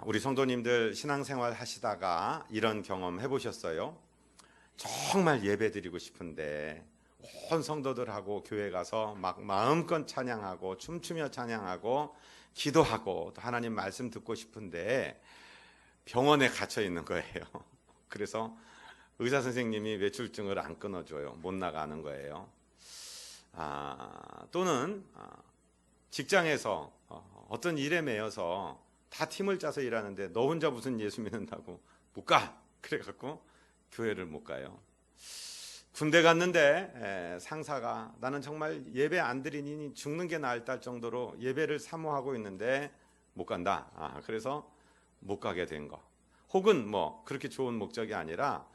우리 성도님들 신앙생활 하시다가 이런 경험 해보셨어요? 정말 예배 드리고 싶은데 온 성도들하고 교회 가서 막 마음껏 찬양하고 춤추며 찬양하고 기도하고 또 하나님 말씀 듣고 싶은데 병원에 갇혀 있는 거예요. 그래서 의사 선생님이 외출증을 안 끊어줘요. 못 나가는 거예요. 또는 직장에서 어떤 일에 매여서 다 팀을 짜서 일하는데 너 혼자 무슨 예수 믿는다고 못 가. 그래갖고 교회를 못 가요. 군대 갔는데 상사가 나는 정말 예배 안 드리니 죽는 게 나을 딸 정도로 예배를 사모하고 있는데 못 간다. 그래서 못 가게 된 거. 혹은 뭐 그렇게 좋은 목적이 아니라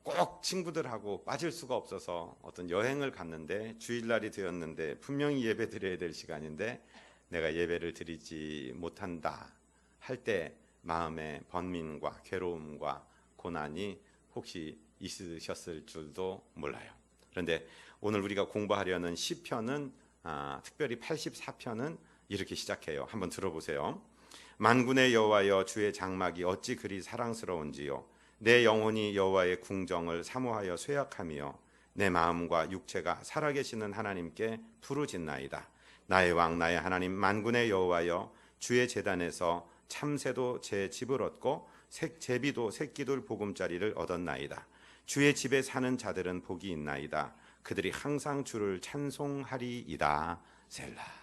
꼭 친구들하고 빠질 수가 없어서 어떤 여행을 갔는데 주일날이 되었는데 분명히 예배 드려야 될 시간인데 내가 예배를 드리지 못한다 할 때 마음의 번민과 괴로움과 고난이 혹시 있으셨을 줄도 몰라요. 그런데 오늘 우리가 공부하려는 시편은 특별히 84편은 이렇게 시작해요. 한번 들어보세요. 만군의 여호와여, 주의 장막이 어찌 그리 사랑스러운지요. 내 영혼이 여호와의 궁정을 사모하여 쇠약하며 내 마음과 육체가 살아계시는 하나님께 부르짖나이다. 나의 왕 나의 하나님 만군의 여호와여, 주의 제단에서 참새도 제 집을 얻고 제비도 새끼들 보금자리를 얻었나이다. 주의 집에 사는 자들은 복이 있나이다. 그들이 항상 주를 찬송하리이다. 셀라.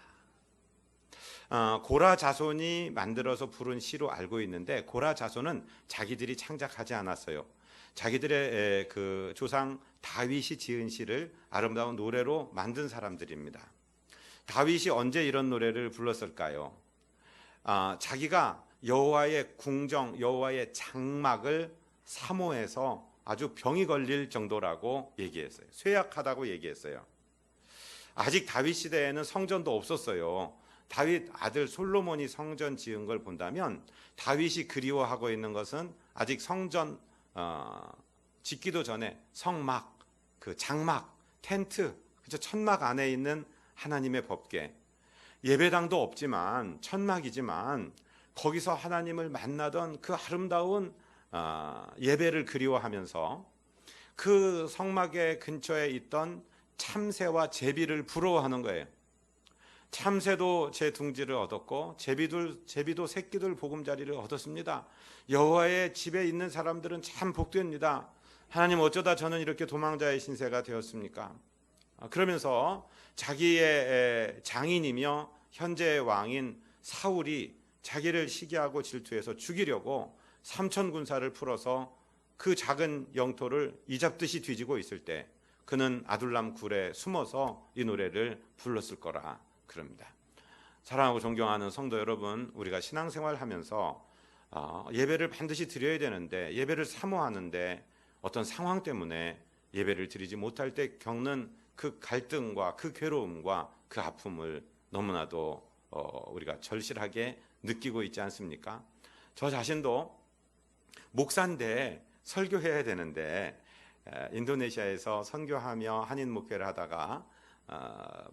고라 자손이 만들어서 부른 시로 알고 있는데 고라 자손은 자기들이 창작하지 않았어요. 자기들의 그 조상 다윗이 지은 시를 아름다운 노래로 만든 사람들입니다. 다윗이 언제 이런 노래를 불렀을까요? 자기가 여호와의 궁정, 여호와의 장막을 사모해서 아주 병이 걸릴 정도라고 얘기했어요. 쇠약하다고 얘기했어요. 아직 다윗 시대에는 성전도 없었어요. 다윗 아들 솔로몬이 성전 지은 걸 본다면 다윗이 그리워하고 있는 것은 아직 성전 짓기도 전에 성막, 그 장막, 텐트, 그죠? 천막 안에 있는 하나님의 법궤. 예배당도 없지만 천막이지만 거기서 하나님을 만나던 그 아름다운 예배를 그리워하면서 그 성막의 근처에 있던 참새와 제비를 부러워하는 거예요. 참새도 제 둥지를 얻었고 제비도 새끼들 보금자리를 얻었습니다. 여호와의 집에 있는 사람들은 참 복됩니다. 하나님 어쩌다 저는 이렇게 도망자의 신세가 되었습니까? 그러면서 자기의 장인이며 현재의 왕인 사울이 자기를 시기하고 질투해서 죽이려고 삼천 군사를 풀어서 그 작은 영토를 이잡듯이 뒤지고 있을 때 그는 아둘람 굴에 숨어서 이 노래를 불렀을 거라 그럽니다. 사랑하고 존경하는 성도 여러분, 우리가 신앙생활 하면서 예배를 반드시 드려야 되는데 예배를 사모하는데 어떤 상황 때문에 예배를 드리지 못할 때 겪는 그 갈등과 그 괴로움과 그 아픔을 너무나도 우리가 절실하게 느끼고 있지 않습니까? 저 자신도 목사인데 설교해야 되는데 인도네시아에서 선교하며 한인 목회를 하다가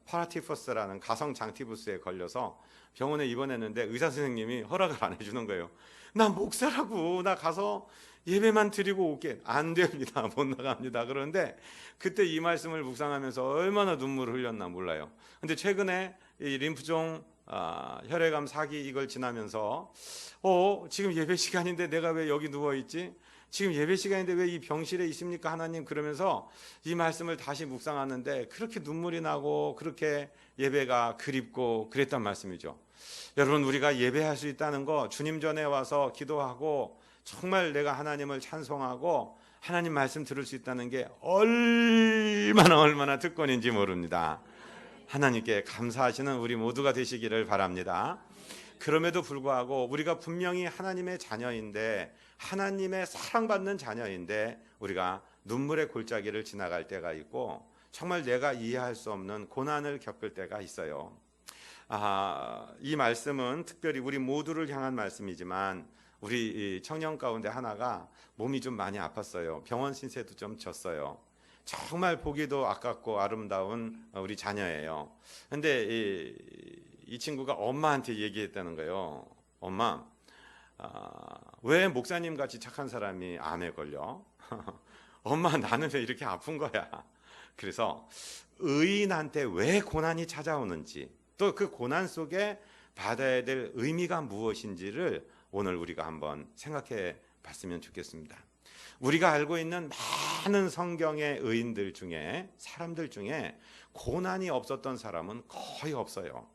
파라티푸스라는 가성 장티푸스에 걸려서 병원에 입원했는데 의사 선생님이 허락을 안 해주는 거예요. 나 목사라고, 나 가서 예배만 드리고 올게. 안 됩니다. 못 나갑니다. 그런데 그때 이 말씀을 묵상하면서 얼마나 눈물을 흘렸나 몰라요. 근데 최근에 이 림프종 혈액암 사기 이걸 지나면서 지금 예배 시간인데 내가 왜 여기 누워있지? 지금 예배 시간인데 왜 이 병실에 있습니까 하나님? 그러면서 이 말씀을 다시 묵상하는데 그렇게 눈물이 나고 그렇게 예배가 그립고 그랬단 말씀이죠. 여러분, 우리가 예배할 수 있다는 거, 주님 전에 와서 기도하고 정말 내가 하나님을 찬송하고 하나님 말씀 들을 수 있다는 게 얼마나 특권인지 모릅니다. 하나님께 감사하시는 우리 모두가 되시기를 바랍니다. 그럼에도 불구하고 우리가 분명히 하나님의 자녀인데, 하나님의 사랑받는 자녀인데 우리가 눈물의 골짜기를 지나갈 때가 있고 정말 내가 이해할 수 없는 고난을 겪을 때가 있어요. 이 말씀은 특별히 우리 모두를 향한 말씀이지만 우리 청년 가운데 하나가 몸이 좀 많이 아팠어요. 병원 신세도 좀 졌어요. 정말 보기도 아깝고 아름다운 우리 자녀예요. 근데 이 친구가 엄마한테 얘기했다는 거예요. 엄마, 왜 목사님 같이 착한 사람이 암에 걸려? 엄마 나는 왜 이렇게 아픈 거야? 그래서 의인한테 왜 고난이 찾아오는지, 또 그 고난 속에 받아야 될 의미가 무엇인지를 오늘 우리가 한번 생각해 봤으면 좋겠습니다. 우리가 알고 있는 많은 성경의 의인들 중에, 사람들 중에 고난이 없었던 사람은 거의 없어요.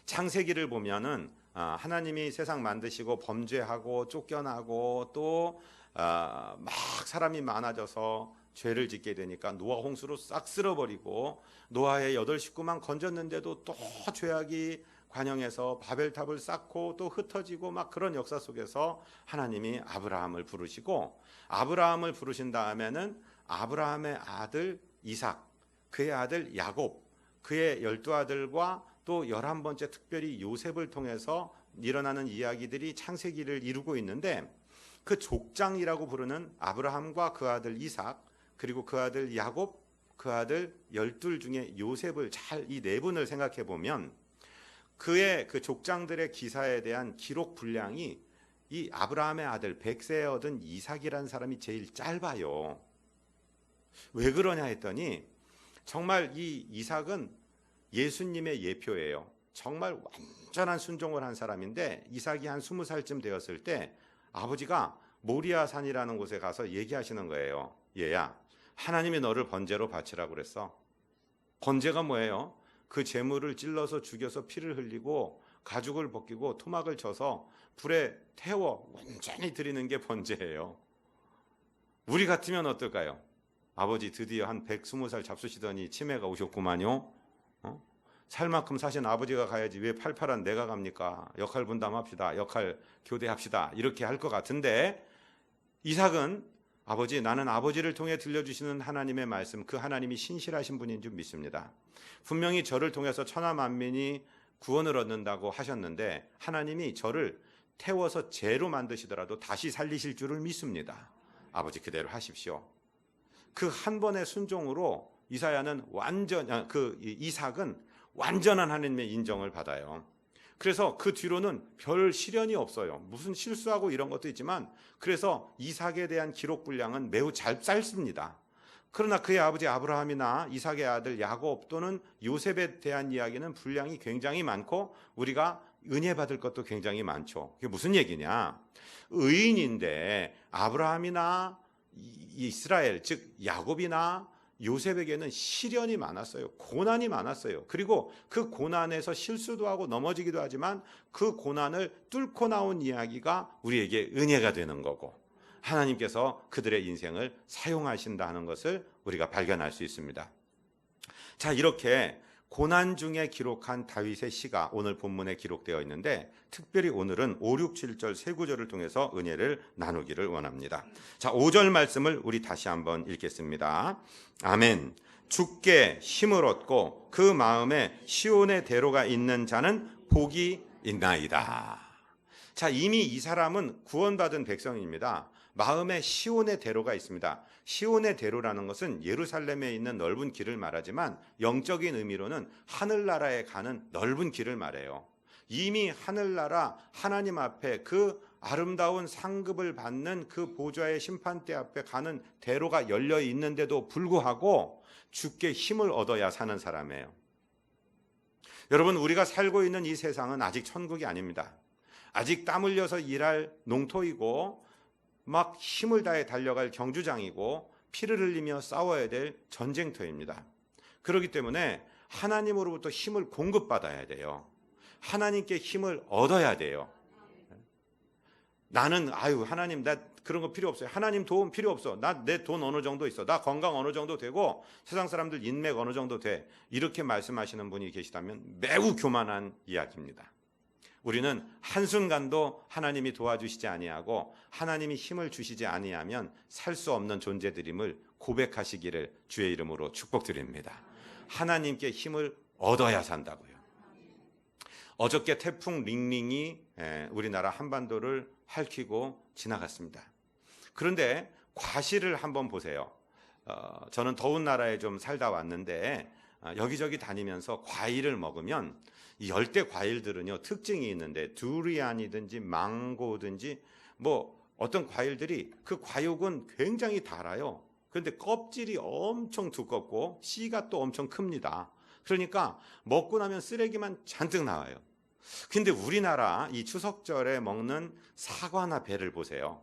창세기를 보면은 하나님이 세상 만드시고 범죄하고 쫓겨나고 또 막 사람이 많아져서 죄를 짓게 되니까 노아 홍수로 싹 쓸어버리고, 노아의 8 식구만 건졌는데도 또 죄악이 관영해서 바벨탑을 쌓고 또 흩어지고 막 그런 역사 속에서 하나님이 아브라함을 부르시고, 아브라함을 부르신 다음에는 아브라함의 아들 이삭, 그의 아들 야곱, 그의 12아들과 또 11번째 특별히 요셉을 통해서 일어나는 이야기들이 창세기를 이루고 있는데, 그 족장이라고 부르는 아브라함과 그 아들 이삭, 그리고 그 아들 야곱, 그 아들 12 중에 요셉을 잘 이 네 분을 생각해 보면 그의 그 족장들의 기사에 대한 기록 분량이 이 아브라함의 아들 100세에 얻은 이삭이라는 사람이 제일 짧아요. 왜 그러냐 했더니 정말 이 이삭은 예수님의 예표예요. 정말 완전한 순종을 한 사람인데, 이삭이 한 20살쯤 되었을 때 아버지가 모리아 산이라는 곳에 가서 얘기하시는 거예요. 얘야, 하나님이 너를 번제로 바치라고 그랬어. 번제가 뭐예요? 그 제물을 찔러서 죽여서 피를 흘리고 가죽을 벗기고 토막을 쳐서 불에 태워 온전히 드리는 게 번제예요. 우리 같으면 어떨까요? 아버지 드디어 한 120살 잡수시더니 치매가 오셨구만요. 살 만큼 사신 아버지가 가야지 왜 팔팔한 내가 갑니까? 역할 분담합시다. 역할 교대합시다. 이렇게 할 것 같은데, 이삭은 아버지, 나는 아버지를 통해 들려주시는 하나님의 말씀, 그 하나님이 신실하신 분인 줄 믿습니다. 분명히 저를 통해서 천하 만민이 구원을 얻는다고 하셨는데 하나님이 저를 태워서 재로 만드시더라도 다시 살리실 줄을 믿습니다. 아버지 그대로 하십시오. 그 한 번의 순종으로 이삭은 완전한 하나님의 인정을 받아요. 그래서 그 뒤로는 별 시련이 없어요. 무슨 실수하고 이런 것도 있지만, 그래서 이삭에 대한 기록 분량은 매우 짧습니다. 그러나 그의 아버지 아브라함이나 이삭의 아들 야곱 또는 요셉에 대한 이야기는 분량이 굉장히 많고 우리가 은혜 받을 것도 굉장히 많죠. 그게 무슨 얘기냐? 의인인데 아브라함이나 이스라엘, 즉 야곱이나 요셉에게는 시련이 많았어요. 고난이 많았어요. 그리고 그 고난에서 실수도 하고 넘어지기도 하지만 그 고난을 뚫고 나온 이야기가 우리에게 은혜가 되는 거고, 하나님께서 그들의 인생을 사용하신다는 것을 우리가 발견할 수 있습니다. 자, 이렇게 고난 중에 기록한 다윗의 시가 오늘 본문에 기록되어 있는데, 특별히 오늘은 5, 6, 7절 세 구절을 통해서 은혜를 나누기를 원합니다. 자, 5절 말씀을 우리 다시 한번 읽겠습니다. 아멘. 주께 힘을 얻고 그 마음에 시온의 대로가 있는 자는 복이 있나이다. 자, 이미 이 사람은 구원받은 백성입니다. 마음에 시온의 대로가 있습니다. 시온의 대로라는 것은 예루살렘에 있는 넓은 길을 말하지만 영적인 의미로는 하늘나라에 가는 넓은 길을 말해요. 이미 하늘나라 하나님 앞에 그 아름다운 상급을 받는 그 보좌의 심판대 앞에 가는 대로가 열려 있는데도 불구하고 주께 힘을 얻어야 사는 사람이에요. 여러분, 우리가 살고 있는 이 세상은 아직 천국이 아닙니다. 아직 땀 흘려서 일할 농토이고 막 힘을 다해 달려갈 경주장이고 피를 흘리며 싸워야 될 전쟁터입니다. 그렇기 때문에 하나님으로부터 힘을 공급받아야 돼요. 하나님께 힘을 얻어야 돼요. 나는 하나님 나 그런 거 필요 없어요. 하나님 도움 필요 없어. 나 내 돈 어느 정도 있어. 나 건강 어느 정도 되고 세상 사람들 인맥 어느 정도 돼. 이렇게 말씀하시는 분이 계시다면 매우 교만한 이야기입니다. 우리는 한순간도 하나님이 도와주시지 아니하고 하나님이 힘을 주시지 아니하면 살 수 없는 존재들임을 고백하시기를 주의 이름으로 축복드립니다. 하나님께 힘을 얻어야 산다고요. 어저께 태풍 링링이 우리나라 한반도를 핥히고 지나갔습니다. 그런데 과실을 한번 보세요. 저는 더운 나라에 좀 살다 왔는데 여기저기 다니면서 과일을 먹으면 이 열대 과일들은요 특징이 있는데, 두리안이든지 망고든지 뭐 어떤 과일들이 그 과육은 굉장히 달아요. 그런데 껍질이 엄청 두껍고 씨가 또 엄청 큽니다. 그러니까 먹고 나면 쓰레기만 잔뜩 나와요. 근데 우리나라 이 추석절에 먹는 사과나 배를 보세요.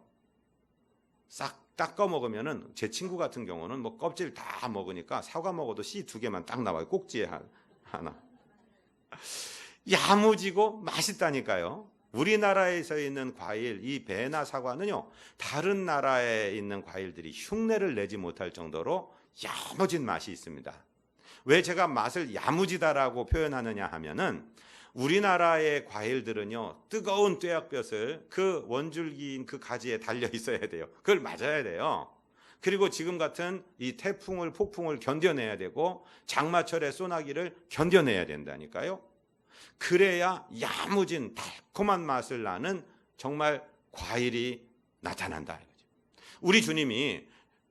싹 닦아 먹으면은, 제 친구 같은 경우는 뭐 껍질 다 먹으니까 사과 먹어도 씨 2개만 딱 나와요. 꼭지에 하나. 야무지고 맛있다니까요. 우리나라에서 있는 과일, 이 배나 사과는요, 다른 나라에 있는 과일들이 흉내를 내지 못할 정도로 야무진 맛이 있습니다. 왜 제가 맛을 야무지다라고 표현하느냐 하면은, 우리나라의 과일들은요 뜨거운 뙤약볕을 그 원줄기인 그 가지에 달려 있어야 돼요. 그걸 맞아야 돼요. 그리고 지금 같은 이 태풍을, 폭풍을 견뎌내야 되고 장마철의 소나기를 견뎌내야 된다니까요. 그래야 야무진 달콤한 맛을 나는 정말 과일이 나타난다. 우리 주님이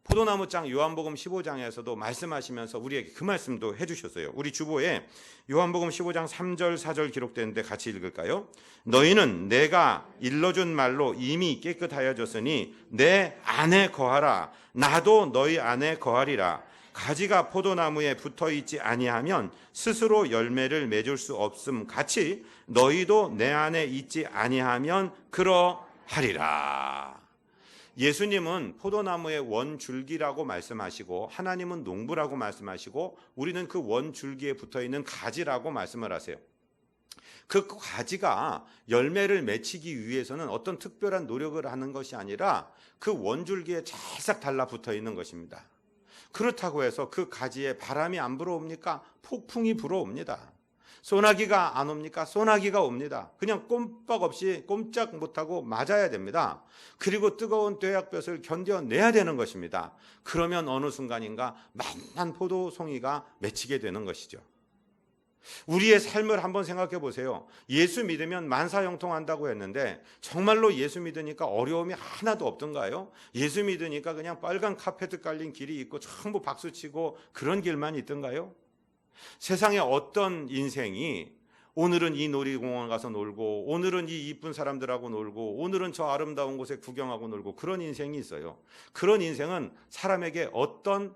포도나무 장 요한복음 15장에서도 말씀하시면서 우리에게 그 말씀도 해주셨어요. 우리 주보에 요한복음 15장 3절 4절 기록되는데 같이 읽을까요? 너희는 내가 일러준 말로 이미 깨끗하여졌으니 내 안에 거하라. 나도 너희 안에 거하리라. 가지가 포도나무에 붙어있지 아니하면 스스로 열매를 맺을 수 없음 같이 너희도 내 안에 있지 아니하면 그러하리라. 예수님은 포도나무의 원줄기라고 말씀하시고 하나님은 농부라고 말씀하시고 우리는 그 원줄기에 붙어있는 가지라고 말씀을 하세요. 그 가지가 열매를 맺히기 위해서는 어떤 특별한 노력을 하는 것이 아니라 그 원줄기에 찰싹 달라붙어 있는 것입니다. 그렇다고 해서 그 가지에 바람이 안 불어옵니까? 폭풍이 불어옵니다. 소나기가 안 옵니까? 소나기가 옵니다. 그냥 꼼빡없이 꼼짝 못하고 맞아야 됩니다. 그리고 뜨거운 뙤약볕을 견뎌내야 되는 것입니다. 그러면 어느 순간인가 만난 포도송이가 맺히게 되는 것이죠. 우리의 삶을 한번 생각해 보세요. 예수 믿으면 만사형통한다고 했는데 정말로 예수 믿으니까 어려움이 하나도 없던가요? 예수 믿으니까 그냥 빨간 카페트 깔린 길이 있고 전부 박수치고 그런 길만 있던가요? 세상에 어떤 인생이 오늘은 이 놀이공원 가서 놀고 오늘은 이 이쁜 사람들하고 놀고 오늘은 저 아름다운 곳에 구경하고 놀고 그런 인생이 있어요. 그런 인생은 사람에게 어떤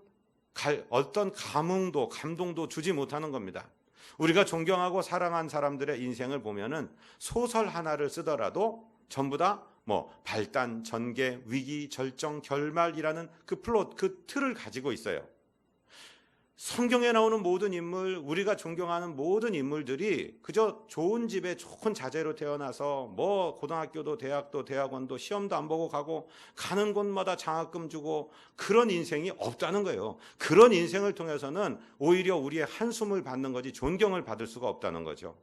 감흥도 감동도 주지 못하는 겁니다. 우리가 존경하고 사랑한 사람들의 인생을 보면은 소설 하나를 쓰더라도 전부 다 뭐 발단, 전개, 위기, 절정, 결말이라는 그 플롯, 그 틀을 가지고 있어요. 성경에 나오는 모든 인물, 우리가 존경하는 모든 인물들이 그저 좋은 집에 좋은 자제로 태어나서 뭐 고등학교도 대학도 대학원도 시험도 안 보고 가고 가는 곳마다 장학금 주고 그런 인생이 없다는 거예요. 그런 인생을 통해서는 오히려 우리의 한숨을 받는 거지 존경을 받을 수가 없다는 거죠.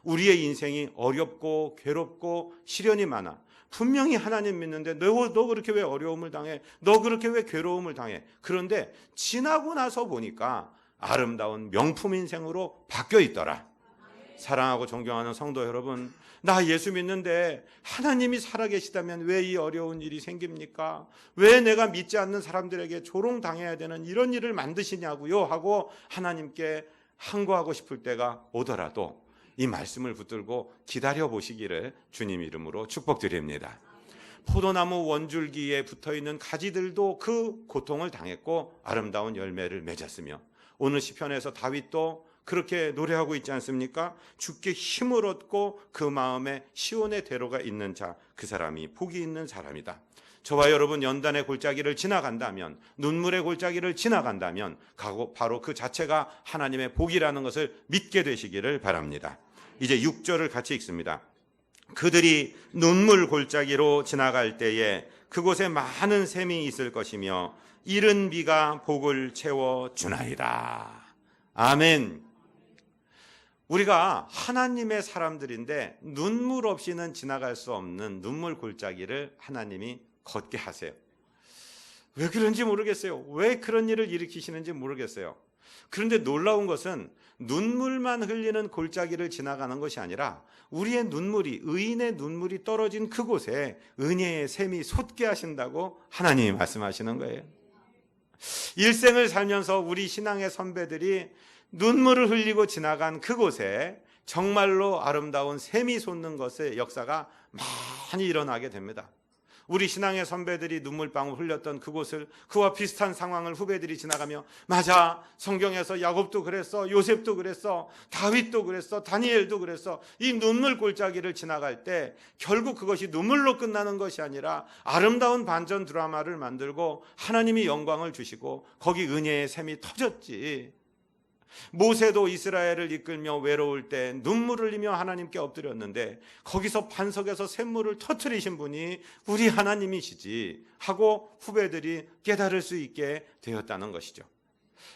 우리의 인생이 어렵고 괴롭고 시련이 많아. 분명히 하나님 믿는데 너 그렇게 왜 어려움을 당해? 너 그렇게 왜 괴로움을 당해? 그런데 지나고 나서 보니까 아름다운 명품 인생으로 바뀌어 있더라. 사랑하고 존경하는 성도 여러분, 나 예수 믿는데 하나님이 살아계시다면 왜 이 어려운 일이 생깁니까? 왜 내가 믿지 않는 사람들에게 조롱당해야 되는 이런 일을 만드시냐고요? 하고 하나님께 항거하고 싶을 때가 오더라도 이 말씀을 붙들고 기다려 보시기를 주님 이름으로 축복드립니다. 포도나무 원줄기에 붙어있는 가지들도 그 고통을 당했고 아름다운 열매를 맺었으며 오늘 시편에서 다윗도 그렇게 노래하고 있지 않습니까? 주께 힘을 얻고 그 마음에 시온의 대로가 있는 자, 그 사람이 복이 있는 사람이다. 저와 여러분 연단의 골짜기를 지나간다면, 눈물의 골짜기를 지나간다면 바로 그 자체가 하나님의 복이라는 것을 믿게 되시기를 바랍니다. 이제 6절을 같이 읽습니다. 그들이 눈물 골짜기로 지나갈 때에 그곳에 많은 샘이 있을 것이며 이른 비가 복을 채워 주나이다. 아멘. 우리가 하나님의 사람들인데 눈물 없이는 지나갈 수 없는 눈물 골짜기를 하나님이 걷게 하세요. 왜 그런지 모르겠어요. 왜 그런 일을 일으키시는지 모르겠어요. 그런데 놀라운 것은 눈물만 흘리는 골짜기를 지나가는 것이 아니라 우리의 눈물이, 의인의 눈물이 떨어진 그곳에 은혜의 샘이 솟게 하신다고 하나님이 말씀하시는 거예요. 일생을 살면서 우리 신앙의 선배들이 눈물을 흘리고 지나간 그곳에 정말로 아름다운 샘이 솟는 것의 역사가 많이 일어나게 됩니다. 우리 신앙의 선배들이 눈물방울 흘렸던 그곳을, 그와 비슷한 상황을 후배들이 지나가며, 맞아, 성경에서 야곱도 그랬어, 요셉도 그랬어, 다윗도 그랬어, 다니엘도 그랬어, 이 눈물 골짜기를 지나갈 때 결국 그것이 눈물로 끝나는 것이 아니라 아름다운 반전 드라마를 만들고 하나님이 영광을 주시고 거기 은혜의 샘이 터졌지. 모세도 이스라엘을 이끌며 외로울 때 눈물을 흘리며 하나님께 엎드렸는데 거기서 반석에서 샘물을 터뜨리신 분이 우리 하나님이시지 하고 후배들이 깨달을 수 있게 되었다는 것이죠.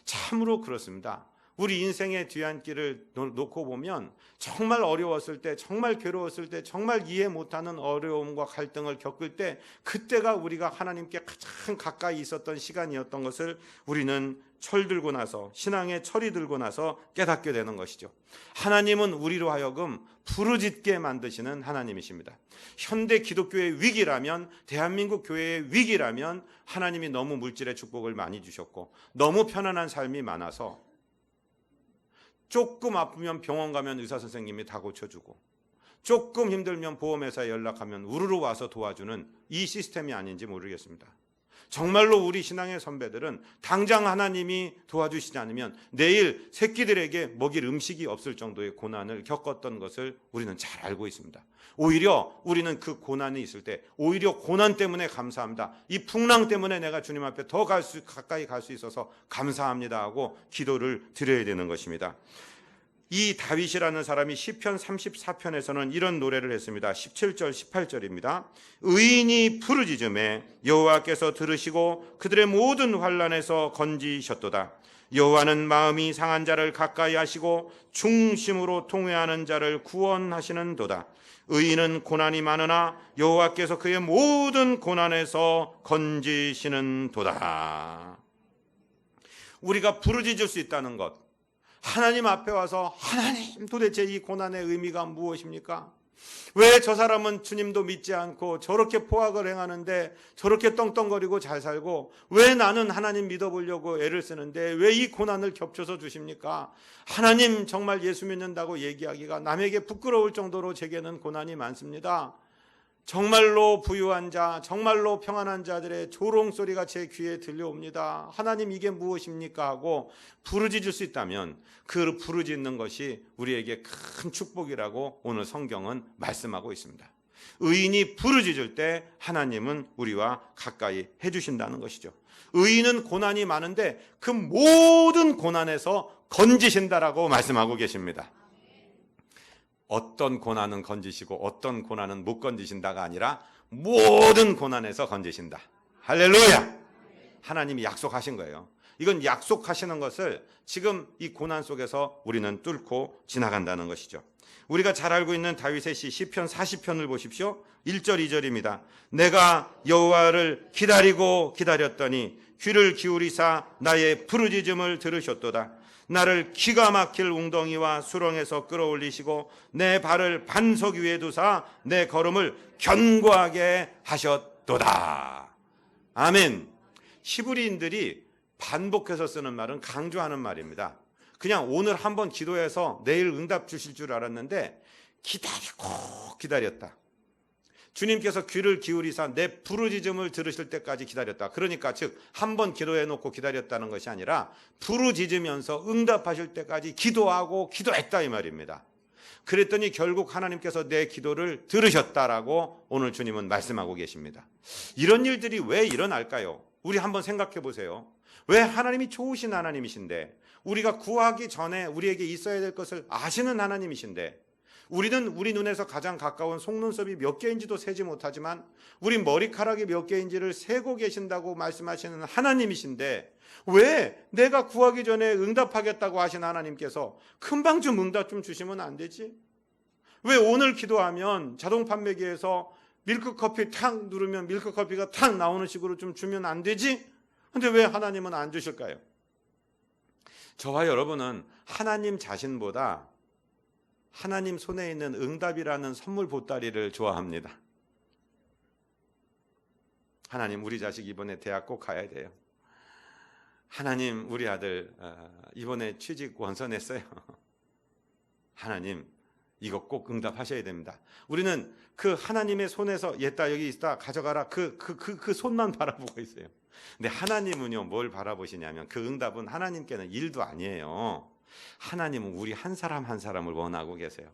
참으로 그렇습니다. 우리 인생의 뒤안길을 놓고 보면 정말 어려웠을 때, 정말 괴로웠을 때, 정말 이해 못하는 어려움과 갈등을 겪을 때, 그때가 우리가 하나님께 가장 가까이 있었던 시간이었던 것을 우리는 철들고 나서, 신앙의 철이 들고 나서 깨닫게 되는 것이죠. 하나님은 우리로 하여금 부르짖게 만드시는 하나님이십니다. 현대 기독교의 위기라면, 대한민국 교회의 위기라면 하나님이 너무 물질의 축복을 많이 주셨고 너무 편안한 삶이 많아서 조금 아프면 병원 가면 의사 선생님이 다 고쳐주고, 조금 힘들면 보험회사에 연락하면 우르르 와서 도와주는 이 시스템이 아닌지 모르겠습니다. 정말로 우리 신앙의 선배들은 당장 하나님이 도와주시지 않으면 내일 새끼들에게 먹일 음식이 없을 정도의 고난을 겪었던 것을 우리는 잘 알고 있습니다. 오히려 우리는 그 고난이 있을 때 오히려 고난 때문에 감사합니다. 이 풍랑 때문에 내가 주님 앞에 더 가까이 갈 수 있어서 감사합니다 하고 기도를 드려야 되는 것입니다. 이 다윗이라는 사람이 시편 34편에서는 이런 노래를 했습니다. 17절 18절입니다. 의인이 부르짖음에 여호와께서 들으시고 그들의 모든 환난에서 건지셨도다. 여호와는 마음이 상한 자를 가까이 하시고 중심으로 통회하는 자를 구원하시는도다. 의인은 고난이 많으나 여호와께서 그의 모든 고난에서 건지시는도다. 우리가 부르짖을 수 있다는 것, 하나님 앞에 와서 하나님 도대체 이 고난의 의미가 무엇입니까? 왜 저 사람은 주님도 믿지 않고 저렇게 포악을 행하는데 저렇게 떵떵거리고 잘 살고 왜 나는 하나님 믿어보려고 애를 쓰는데 왜 이 고난을 겹쳐서 주십니까? 하나님 정말 예수 믿는다고 얘기하기가 남에게 부끄러울 정도로 제게는 고난이 많습니다. 정말로 부유한 자, 정말로 평안한 자들의 조롱소리가 제 귀에 들려옵니다. 하나님 이게 무엇입니까? 하고 부르짖을 수 있다면 그 부르짖는 것이 우리에게 큰 축복이라고 오늘 성경은 말씀하고 있습니다. 의인이 부르짖을 때 하나님은 우리와 가까이 해주신다는 것이죠. 의인은 고난이 많은데 그 모든 고난에서 건지신다라고 말씀하고 계십니다. 어떤 고난은 건지시고 어떤 고난은 못 건지신다가 아니라 모든 고난에서 건지신다. 할렐루야! 하나님이 약속하신 거예요. 이건 약속하시는 것을 지금 이 고난 속에서 우리는 뚫고 지나간다는 것이죠. 우리가 잘 알고 있는 다윗의 시 시편 40편을 보십시오. 1절 2절입니다. 내가 여호와를 기다리고 기다렸더니 귀를 기울이사 나의 부르짖음을 들으셨도다. 나를 기가 막힐 웅덩이와 수렁에서 끌어올리시고 내 발을 반석 위에 두사 내 걸음을 견고하게 하셨도다. 아멘. 히브리인들이 반복해서 쓰는 말은 강조하는 말입니다. 그냥 오늘 한번 기도해서 내일 응답 주실 줄 알았는데 기다리고 기다렸다. 주님께서 귀를 기울이사 내 부르짖음을 들으실 때까지 기다렸다. 그러니까 즉 한 번 기도해놓고 기다렸다는 것이 아니라 부르짖으면서 응답하실 때까지 기도하고 기도했다 이 말입니다. 그랬더니 결국 하나님께서 내 기도를 들으셨다라고 오늘 주님은 말씀하고 계십니다. 이런 일들이 왜 일어날까요? 우리 한번 생각해 보세요. 왜 하나님이 좋으신 하나님이신데 우리가 구하기 전에 우리에게 있어야 될 것을 아시는 하나님이신데 우리는 우리 눈에서 가장 가까운 속눈썹이 몇 개인지도 세지 못하지만 우리 머리카락이 몇 개인지를 세고 계신다고 말씀하시는 하나님이신데 왜 내가 구하기 전에 응답하겠다고 하신 하나님께서 금방 좀 응답 좀 주시면 안 되지? 왜 오늘 기도하면 자동 판매기에서 밀크커피 탁 누르면 밀크커피가 탁 나오는 식으로 좀 주면 안 되지? 근데 왜 하나님은 안 주실까요? 저와 여러분은 하나님 자신보다 하나님 손에 있는 응답이라는 선물 보따리를 좋아합니다. 하나님 우리 자식 이번에 대학 꼭 가야 돼요. 하나님 우리 아들 이번에 취직 원서 냈어요. 하나님 이거 꼭 응답하셔야 됩니다. 우리는 그 하나님의 손에서 얘다 여기 있다 가져가라 그 손만 바라보고 있어요. 근데 하나님은요 뭘 바라보시냐면 그 응답은 하나님께는 일도 아니에요. 하나님은 우리 한 사람 한 사람을 원하고 계세요.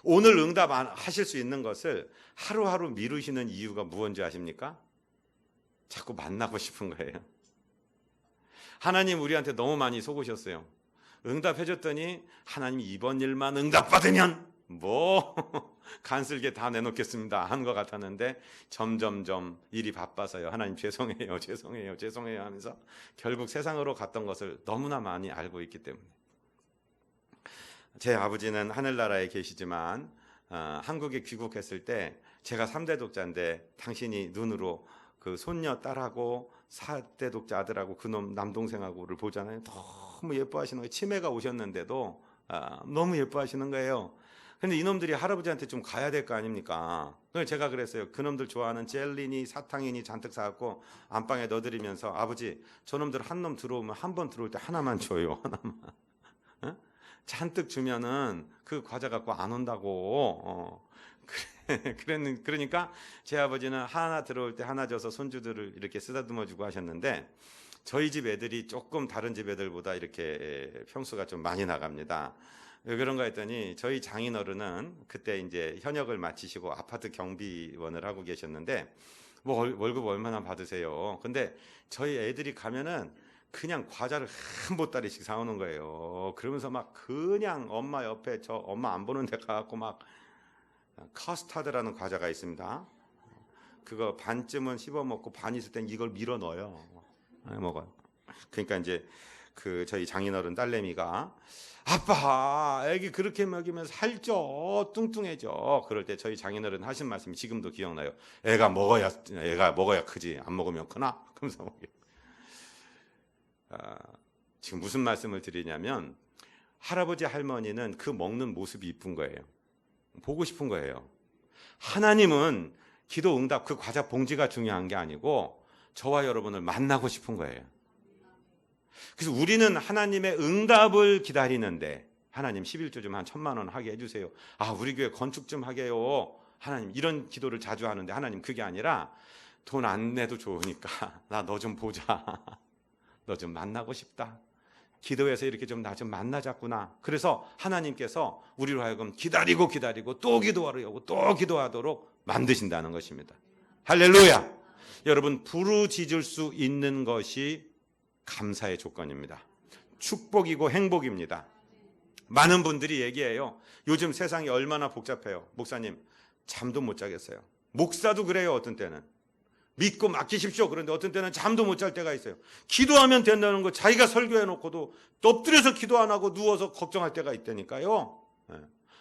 오늘 응답하실 수 있는 것을 하루하루 미루시는 이유가 무엇인지 아십니까? 자꾸 만나고 싶은 거예요. 하나님 우리한테 너무 많이 속으셨어요. 응답해줬더니 하나님 이번 일만 응답받으면 뭐 간슬게 다 내놓겠습니다 한 것 같았는데 점점점 일이 바빠서요. 하나님 죄송해요 죄송해요 죄송해요 하면서 결국 세상으로 갔던 것을 너무나 많이 알고 있기 때문에. 제 아버지는 하늘나라에 계시지만 한국에 귀국했을 때 제가 3대 독자인데 당신이 눈으로 그 손녀 딸하고 4대 독자 아들하고 그놈 남동생하고를 보잖아요. 너무 예뻐하시는 거예요. 치매가 오셨는데도 너무 예뻐하시는 거예요. 근데 이놈들이 할아버지한테 좀 가야 될 거 아닙니까? 그래서 제가 그랬어요. 그놈들 좋아하는 젤리니 사탕이니 잔뜩 사갖고 안방에 넣어드리면서 아버지 저놈들 한 놈 들어오면 한 번 들어올 때 하나만 줘요. 하나만. 어? 잔뜩 주면은 그 과자 갖고 안 온다고. 그러니까 제 아버지는 하나 들어올 때 하나 줘서 손주들을 이렇게 쓰다듬어 주고 하셨는데 저희 집 애들이 조금 다른 집 애들보다 이렇게 평수가 좀 많이 나갑니다. 왜 그런가 했더니 저희 장인어른은 그때 이제 현역을 마치시고 아파트 경비원을 하고 계셨는데 뭐 월급 얼마나 받으세요? 근데 저희 애들이 가면은 그냥 과자를 한 보따리씩 사오는 거예요. 그러면서 막 그냥 엄마 옆에 저 엄마 안 보는 데 가갖고 막 커스타드라는 과자가 있습니다. 그거 반쯤은 씹어 먹고 반 있을 땐 이걸 밀어 넣어요. 먹어요. 그러니까 이제 그 저희 장인어른 딸내미가 아빠 애기 그렇게 먹이면 살쪄 뚱뚱해져. 그럴 때 저희 장인어른 하신 말씀이 지금도 기억나요. 애가 먹어야 크지 안 먹으면 크나? 그러면서 지금 무슨 말씀을 드리냐면 할아버지 할머니는 그 먹는 모습이 이쁜 거예요. 보고 싶은 거예요. 하나님은 기도 응답 그 과자 봉지가 중요한 게 아니고 저와 여러분을 만나고 싶은 거예요. 그래서 우리는 하나님의 응답을 기다리는데 하나님 11조 좀 한 1,000만 원 하게 해주세요. 우리 교회 건축 좀 하게 해요. 하나님 이런 기도를 자주 하는데 하나님 그게 아니라 돈 안 내도 좋으니까 나 너 좀 보자. 너 좀 만나고 싶다. 기도해서 이렇게 좀 나 좀 만나자꾸나. 그래서 하나님께서 우리로 하여금 기다리고 또 기도하려고 또 기도하도록 만드신다는 것입니다. 할렐루야. 여러분 부르짖을 수 있는 것이 감사의 조건입니다. 축복이고 행복입니다. 많은 분들이 얘기해요. 요즘 세상이 얼마나 복잡해요. 목사님 잠도 못 자겠어요. 목사도 그래요. 어떤 때는 믿고 맡기십시오. 그런데 어떤 때는 잠도 못 잘 때가 있어요. 기도하면 된다는 거 자기가 설교해놓고도 엎드려서 기도 안 하고 누워서 걱정할 때가 있다니까요.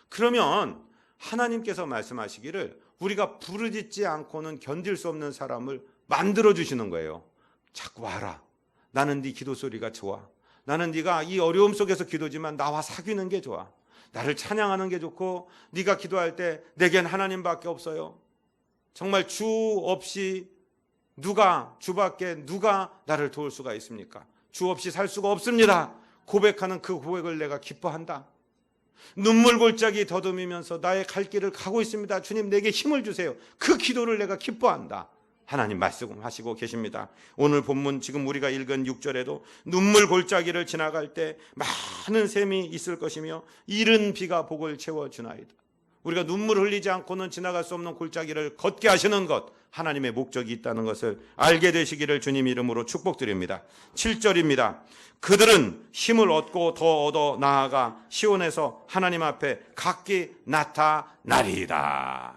그러면 하나님께서 말씀하시기를 우리가 부르짖지 않고는 견딜 수 없는 사람을 만들어주시는 거예요. 자꾸 와라. 나는 네 기도 소리가 좋아. 나는 네가 이 어려움 속에서 기도지만 나와 사귀는 게 좋아. 나를 찬양하는 게 좋고 네가 기도할 때 내겐 하나님밖에 없어요. 정말 주 없이 주밖에 누가 나를 도울 수가 있습니까? 주 없이 살 수가 없습니다. 고백하는 그 고백을 내가 기뻐한다. 눈물 골짜기 더듬이면서 나의 갈 길을 가고 있습니다. 주님 내게 힘을 주세요. 그 기도를 내가 기뻐한다. 하나님 말씀하시고 계십니다. 오늘 본문 지금 우리가 읽은 6절에도 눈물 골짜기를 지나갈 때 많은 샘이 있을 것이며 이른 비가 복을 채워주나이다. 우리가 눈물 흘리지 않고는 지나갈 수 없는 골짜기를 걷게 하시는 것, 하나님의 목적이 있다는 것을 알게 되시기를 주님 이름으로 축복드립니다. 7절입니다. 그들은 힘을 얻고 더 얻어 나아가 시온에서 하나님 앞에 각기 나타나리이다.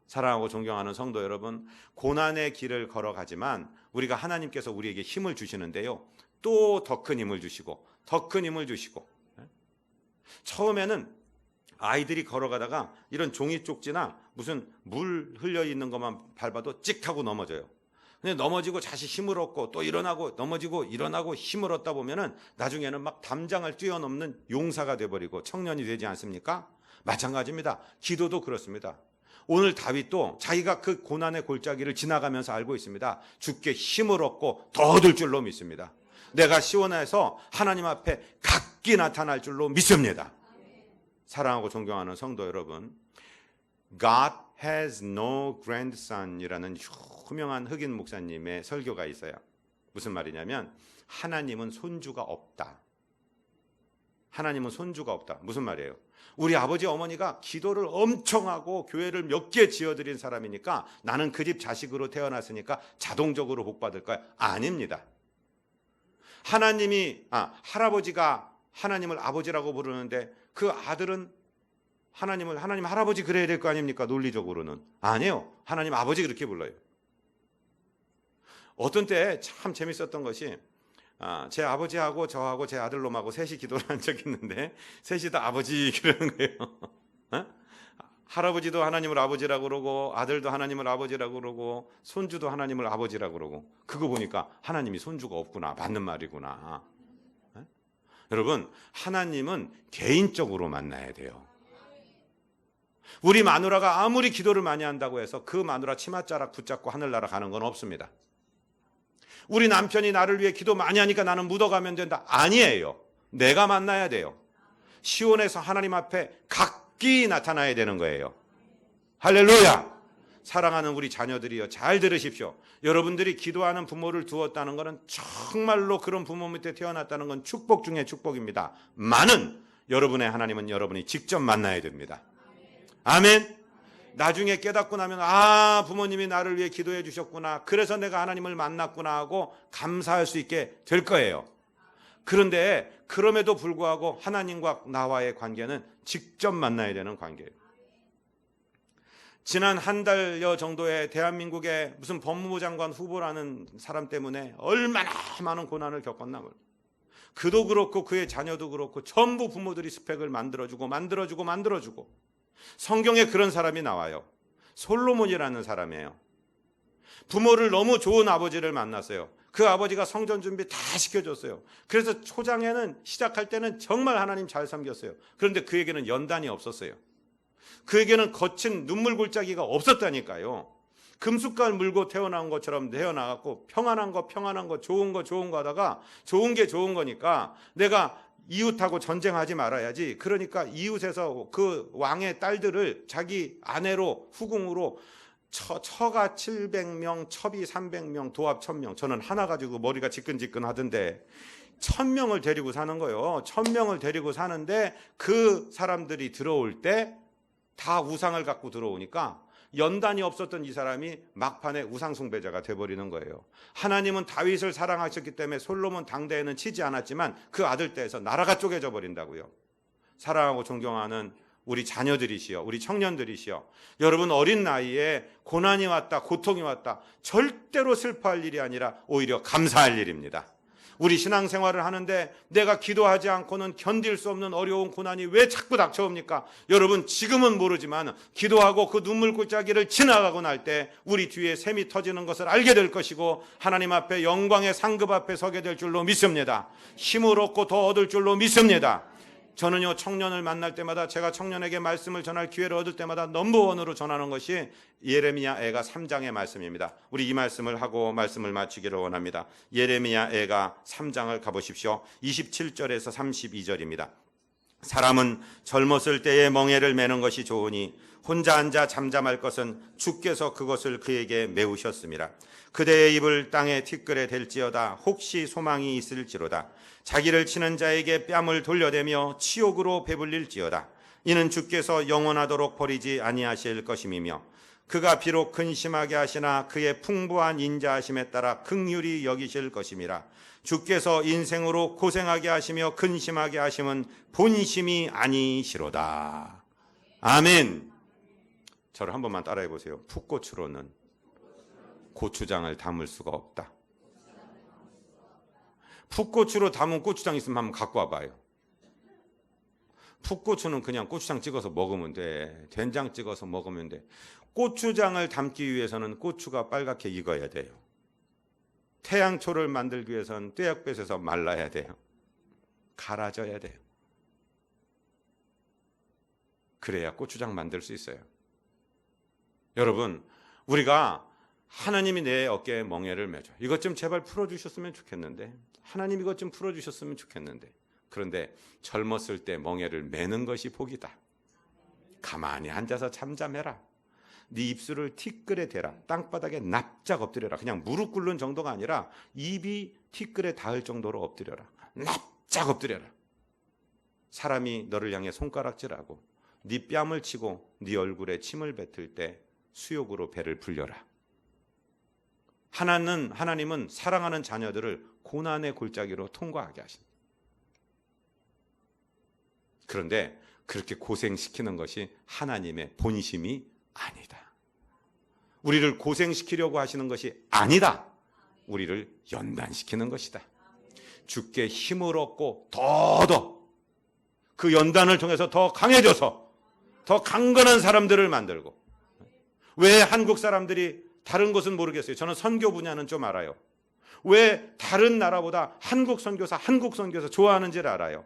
사랑하고 존경하는 성도 여러분, 고난의 길을 걸어가지만 우리가 하나님께서 우리에게 힘을 주시는데요. 또 더 큰 힘을 주시고 더 큰 힘을 주시고. 처음에는 아이들이 걸어가다가 이런 종이 쪽지나 무슨 물 흘려 있는 것만 밟아도 찍 하고 넘어져요. 근데 넘어지고 다시 힘을 얻고 또 일어나고 넘어지고 일어나고 힘을 얻다 보면은 나중에는 막 담장을 뛰어넘는 용사가 돼버리고 청년이 되지 않습니까? 마찬가지입니다. 기도도 그렇습니다. 오늘 다윗도 자기가 그 고난의 골짜기를 지나가면서 알고 있습니다. 주께 힘을 얻고 더 얻을 줄로 믿습니다. 내가 시온에서 하나님 앞에 각기 나타날 줄로 믿습니다. 사랑하고 존경하는 성도 여러분, God has no grandson이라는 유명한 흑인 목사님의 설교가 있어요. 무슨 말이냐면 하나님은 손주가 없다. 하나님은 손주가 없다. 무슨 말이에요? 우리 아버지 어머니가 기도를 엄청 하고 교회를 몇 개 지어드린 사람이니까 나는 그 집 자식으로 태어났으니까 자동적으로 복받을 거야. 아닙니다. 할아버지가 하나님을 아버지라고 부르는데 그 아들은 하나님 할아버지 그래야 될 거 아닙니까? 논리적으로는. 아니에요. 하나님 아버지 그렇게 불러요. 어떤 때 참 재밌었던 것이 제 아버지하고 저하고 제 아들놈하고 셋이 기도를 한 적이 있는데 셋이 다 아버지 그러는 거예요. 할아버지도 하나님을 아버지라고 그러고 아들도 하나님을 아버지라고 그러고 손주도 하나님을 아버지라고 그러고 그거 보니까 하나님이 손주가 없구나. 맞는 말이구나. 여러분, 하나님은 개인적으로 만나야 돼요. 우리 마누라가 아무리 기도를 많이 한다고 해서 그 마누라 치맛자락 붙잡고 하늘나라 가는 건 없습니다. 우리 남편이 나를 위해 기도 많이 하니까 나는 묻어가면 된다. 아니에요. 내가 만나야 돼요. 시온에서 하나님 앞에 각기 나타나야 되는 거예요. 할렐루야. 사랑하는 우리 자녀들이요, 잘 들으십시오. 여러분들이 기도하는 부모를 두었다는 것은 정말로 그런 부모 밑에 태어났다는 건 축복 중에 축복입니다. 많은 여러분의 하나님은 여러분이 직접 만나야 됩니다. 아멘. 나중에 깨닫고 나면 부모님이 나를 위해 기도해 주셨구나, 그래서 내가 하나님을 만났구나 하고 감사할 수 있게 될 거예요. 그런데 그럼에도 불구하고 하나님과 나와의 관계는 직접 만나야 되는 관계예요. 지난 한 달여 정도에 대한민국의 무슨 법무부 장관 후보라는 사람 때문에 얼마나 많은 고난을 겪었나 몰라요. 그도 그렇고 그의 자녀도 그렇고 전부 부모들이 스펙을 만들어주고 성경에 그런 사람이 나와요. 솔로몬이라는 사람이에요. 부모를 너무 좋은 아버지를 만났어요. 그 아버지가 성전 준비 다 시켜줬어요. 그래서 초장에는 시작할 때는 정말 하나님 잘 섬겼어요. 그런데 그에게는 연단이 없었어요. 그에게는 거친 눈물 골짜기가 없었다니까요. 금숟갈 물고 태어난 것처럼 태어나갖고 평안한 거 좋은 거 하다가 좋은 게 좋은 거니까 내가 이웃하고 전쟁하지 말아야지. 그러니까 이웃에서 그 왕의 딸들을 자기 아내로 후궁으로 처가 700명, 첩이 300명, 도합 1000명. 저는 하나 가지고 머리가 지끈지끈하던데 1000명을 데리고 사는 거예요. 1000명을 데리고 사는데 그 사람들이 들어올 때 다 우상을 갖고 들어오니까 연단이 없었던 이 사람이 막판에 우상숭배자가 돼버리는 거예요. 하나님은 다윗을 사랑하셨기 때문에 솔로몬 당대에는 치지 않았지만 그 아들 때에서 나라가 쪼개져 버린다고요. 사랑하고 존경하는 우리 자녀들이시여, 우리 청년들이시여, 여러분 어린 나이에 고난이 왔다, 고통이 왔다, 절대로 슬퍼할 일이 아니라 오히려 감사할 일입니다. 우리 신앙생활을 하는데 내가 기도하지 않고는 견딜 수 없는 어려운 고난이 왜 자꾸 닥쳐옵니까? 여러분 지금은 모르지만 기도하고 그 눈물 골짜기를 지나가고 날 때 우리 뒤에 샘이 터지는 것을 알게 될 것이고 하나님 앞에 영광의 상급 앞에 서게 될 줄로 믿습니다. 힘을 얻고 더 얻을 줄로 믿습니다. 저는요, 청년을 만날 때마다, 제가 청년에게 말씀을 전할 기회를 얻을 때마다 넘버원으로 전하는 것이 예레미야 애가 3장의 말씀입니다. 우리 이 말씀을 하고 말씀을 마치기를 원합니다. 예레미야 애가 3장을 가보십시오. 27절에서 32절입니다. 사람은 젊었을 때에 멍에를 매는 것이 좋으니 혼자 앉아 잠잠할 것은 주께서 그것을 그에게 메우셨습니다. 그대의 입을 땅에 티끌에 댈지어다. 혹시 소망이 있을지로다. 자기를 치는 자에게 뺨을 돌려대며 치욕으로 배불릴지어다. 이는 주께서 영원하도록 버리지 아니하실 것임이며 그가 비록 근심하게 하시나 그의 풍부한 인자하심에 따라 긍휼히 여기실 것임이라. 주께서 인생으로 고생하게 하시며 근심하게 하심은 본심이 아니시로다. 아멘. 저를 한 번만 따라해 보세요. 풋고추로는 고추장을 담을 수가 없다. 풋고추로 담은 고추장 있으면 한번 갖고 와봐요. 풋고추는 그냥 고추장 찍어서 먹으면 돼. 된장 찍어서 먹으면 돼. 고추장을 담기 위해서는 고추가 빨갛게 익어야 돼요. 태양초를 만들기 위해서는 떼약볕에서 말라야 돼요. 갈아져야 돼요. 그래야 고추장 만들 수 있어요. 여러분, 우리가 하나님이 내 어깨에 멍에를 매줘. 이것 좀 제발 풀어주셨으면 좋겠는데, 하나님 이것 좀 풀어주셨으면 좋겠는데, 그런데 젊었을 때 멍에를 매는 것이 복이다. 가만히 앉아서 잠잠해라. 네 입술을 티끌에 대라. 땅바닥에 납작 엎드려라. 그냥 무릎 꿇는 정도가 아니라 입이 티끌에 닿을 정도로 엎드려라. 납작 엎드려라. 사람이 너를 향해 손가락질하고 네 뺨을 치고 네 얼굴에 침을 뱉을 때 수욕으로 배를 불려라. 하나님은 사랑하는 자녀들을 고난의 골짜기로 통과하게 하십니다. 그런데 그렇게 고생시키는 것이 하나님의 본심이 아니다. 우리를 고생시키려고 하시는 것이 아니다. 우리를 연단시키는 것이다. 주께 힘을 얻고 더더 그 연단을 통해서 더 강해져서 더 강건한 사람들을 만들고. 왜 한국 사람들이, 다른 곳은 모르겠어요. 저는 선교 분야는 좀 알아요. 왜 다른 나라보다 한국 선교사 좋아하는지를 알아요.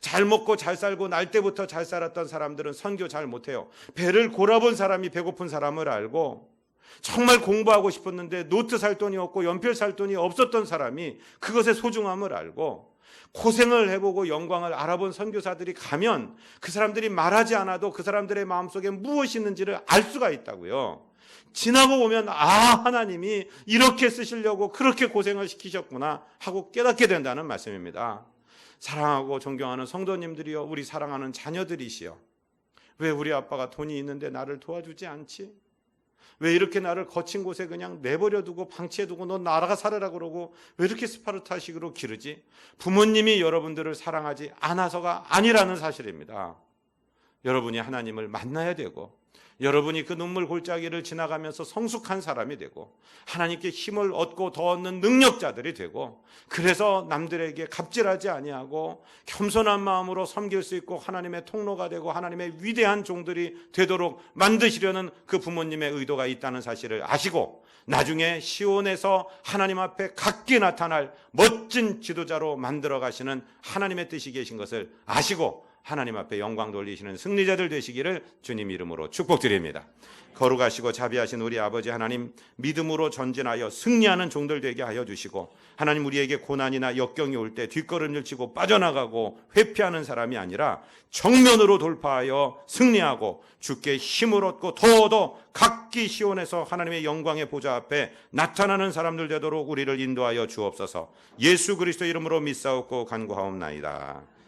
잘 먹고 잘 살고 날 때부터 잘 살았던 사람들은 선교 잘 못해요. 배를 골아본 사람이 배고픈 사람을 알고, 정말 공부하고 싶었는데 노트 살 돈이 없고 연필 살 돈이 없었던 사람이 그것의 소중함을 알고 고생을 해보고 영광을 알아본 선교사들이 가면 그 사람들이 말하지 않아도 그 사람들의 마음속에 무엇이 있는지를 알 수가 있다고요. 지나고 보면 하나님이 이렇게 쓰시려고 그렇게 고생을 시키셨구나 하고 깨닫게 된다는 말씀입니다. 사랑하고 존경하는 성도님들이여, 우리 사랑하는 자녀들이시여, 왜 우리 아빠가 돈이 있는데 나를 도와주지 않지? 왜 이렇게 나를 거친 곳에 그냥 내버려두고 방치해두고 너 나라가 살아라 그러고 왜 이렇게 스파르타식으로 기르지? 부모님이 여러분들을 사랑하지 않아서가 아니라는 사실입니다. 여러분이 하나님을 만나야 되고, 여러분이 그 눈물 골짜기를 지나가면서 성숙한 사람이 되고 하나님께 힘을 얻고 더 얻는 능력자들이 되고, 그래서 남들에게 갑질하지 아니하고 겸손한 마음으로 섬길 수 있고 하나님의 통로가 되고 하나님의 위대한 종들이 되도록 만드시려는 그 부모님의 의도가 있다는 사실을 아시고, 나중에 시온에서 하나님 앞에 각기 나타날 멋진 지도자로 만들어 가시는 하나님의 뜻이 계신 것을 아시고 하나님 앞에 영광 돌리시는 승리자들 되시기를 주님 이름으로 축복드립니다. 거룩하시고 자비하신 우리 아버지 하나님, 믿음으로 전진하여 승리하는 종들 되게 하여 주시고, 하나님 우리에게 고난이나 역경이 올 때 뒷걸음질 치고 빠져나가고 회피하는 사람이 아니라 정면으로 돌파하여 승리하고 주께 힘을 얻고 더더 각기 시온에서 하나님의 영광의 보좌 앞에 나타나는 사람들 되도록 우리를 인도하여 주옵소서. 예수 그리스도 이름으로 믿사옵고 간구하옵나이다.